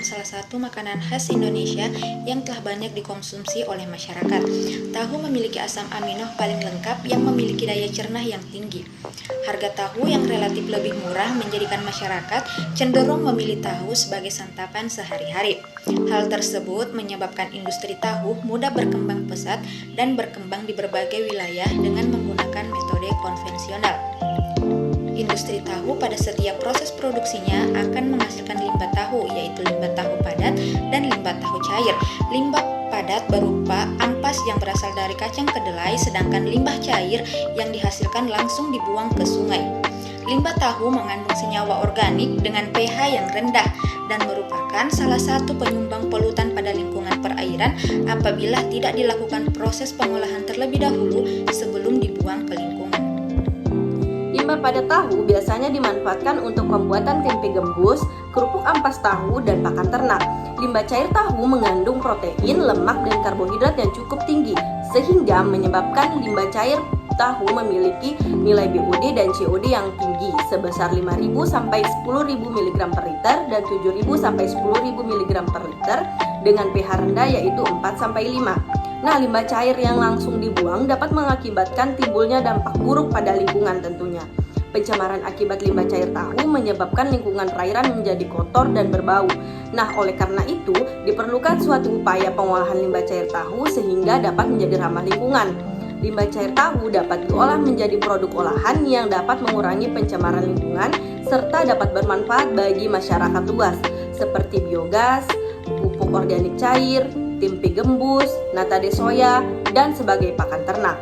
salah satu makanan khas Indonesia yang telah banyak dikonsumsi oleh masyarakat. Tahu memiliki asam amino paling lengkap yang memiliki daya cerna yang tinggi. Harga tahu yang relatif lebih murah menjadikan masyarakat cenderung memilih tahu sebagai santapan sehari-hari. Hal tersebut menyebabkan industri tahu mudah berkembang pesat dan berkembang di berbagai wilayah dengan menggunakan metode konvensional. Industri tahu pada setiap proses produksinya akan menghasilkan limbah tahu, yaitu limbah tahu padat dan limbah tahu cair. Limbah padat berupa ampas yang berasal dari kacang kedelai, sedangkan limbah cair yang dihasilkan langsung dibuang ke sungai. Limbah tahu mengandung senyawa organik dengan pH yang rendah dan merupakan salah satu penyumbang polutan pada lingkungan perairan apabila tidak dilakukan proses pengolahan terlebih dahulu sebelum dibuang ke lingkungan. Limbah padat tahu biasanya dimanfaatkan untuk pembuatan tempe gembus, kerupuk ampas tahu, dan pakan ternak. Limbah cair tahu mengandung protein, lemak, dan karbohidrat yang cukup tinggi, sehingga menyebabkan limbah cair tahu memiliki nilai BOD dan COD yang tinggi, sebesar 5.000 sampai 10.000 mg per liter dan 7.000 sampai 10.000 mg per liter dengan pH rendah yaitu 4 sampai 5. Nah, limbah cair yang langsung dibuang dapat mengakibatkan timbulnya dampak buruk pada lingkungan tentunya. Pencemaran akibat limbah cair tahu menyebabkan lingkungan perairan menjadi kotor dan berbau. Nah, oleh karena itu, diperlukan suatu upaya pengolahan limbah cair tahu sehingga dapat menjadi ramah lingkungan. Limbah cair tahu dapat diolah menjadi produk olahan yang dapat mengurangi pencemaran lingkungan serta dapat bermanfaat bagi masyarakat luas, seperti biogas, pupuk organik cair, tempe gembus, nata de soya, dan sebagai pakan ternak.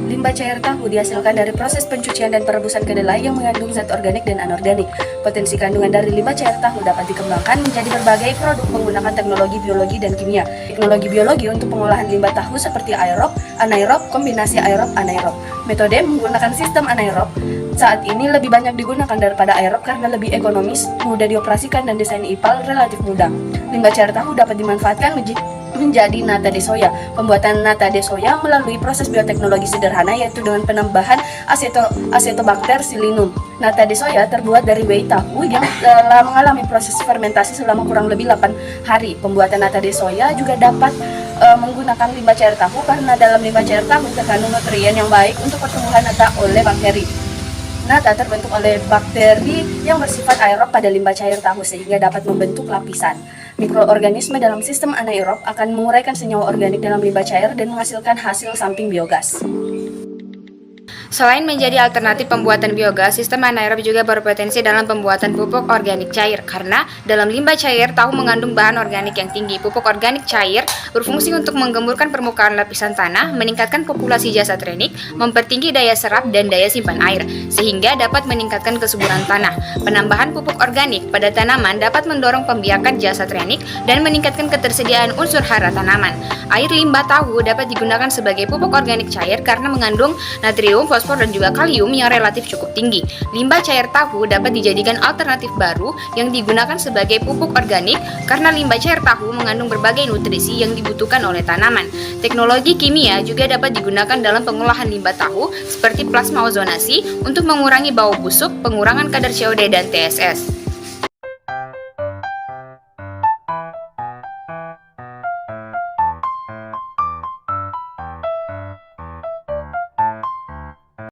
Limbah cair tahu dihasilkan dari proses pencucian dan perebusan kedelai yang mengandung zat organik dan anorganik. Potensi kandungan dari limbah cair tahu dapat dikembangkan menjadi berbagai produk menggunakan teknologi biologi dan kimia. Teknologi biologi untuk pengolahan limbah tahu seperti aerob, anaerob, kombinasi aerob-anaerob. Metode menggunakan sistem anaerob saat ini lebih banyak digunakan daripada aerob karena lebih ekonomis, mudah dioperasikan, dan desain IPAL relatif mudah. Limbah cair tahu dapat dimanfaatkan menjadi nata de soya. Pembuatan nata de soya melalui proses bioteknologi sederhana yaitu dengan penambahan acetobacter pseudomonas. Nata de soya terbuat dari whey tahu yang telah mengalami proses fermentasi selama kurang lebih 8 hari. Pembuatan nata de soya juga dapat menggunakan limbah cair tahu karena dalam limbah cair tahu terkandung nutrien yang baik untuk pertumbuhan nata oleh bakteri. Nata terbentuk oleh bakteri yang bersifat aerob pada limbah cair tahu sehingga dapat membentuk lapisan. Mikroorganisme dalam sistem anaerob akan menguraikan senyawa organik dalam limbah cair dan menghasilkan hasil samping biogas. Selain menjadi alternatif pembuatan biogas, sistem anaerob juga berpotensi dalam pembuatan pupuk organik cair karena dalam limbah cair tahu mengandung bahan organik yang tinggi. Pupuk organik cair berfungsi untuk menggemburkan permukaan lapisan tanah, meningkatkan populasi jasad renik, mempertinggi daya serap dan daya simpan air, sehingga dapat meningkatkan kesuburan tanah. Penambahan pupuk organik pada tanaman dapat mendorong pembiakan jasad renik dan meningkatkan ketersediaan unsur hara tanaman. Air limbah tahu dapat digunakan sebagai pupuk organik cair karena mengandung natrium, fosfor, dan juga kalium yang relatif cukup tinggi. Limbah cair tahu dapat dijadikan alternatif baru yang digunakan sebagai pupuk organik karena limbah cair tahu mengandung berbagai nutrisi yang dibutuhkan oleh tanaman. Teknologi kimia juga dapat digunakan dalam pengolahan limbah tahu seperti plasma ozonasi untuk mengurangi bau busuk, pengurangan kadar COD dan TSS.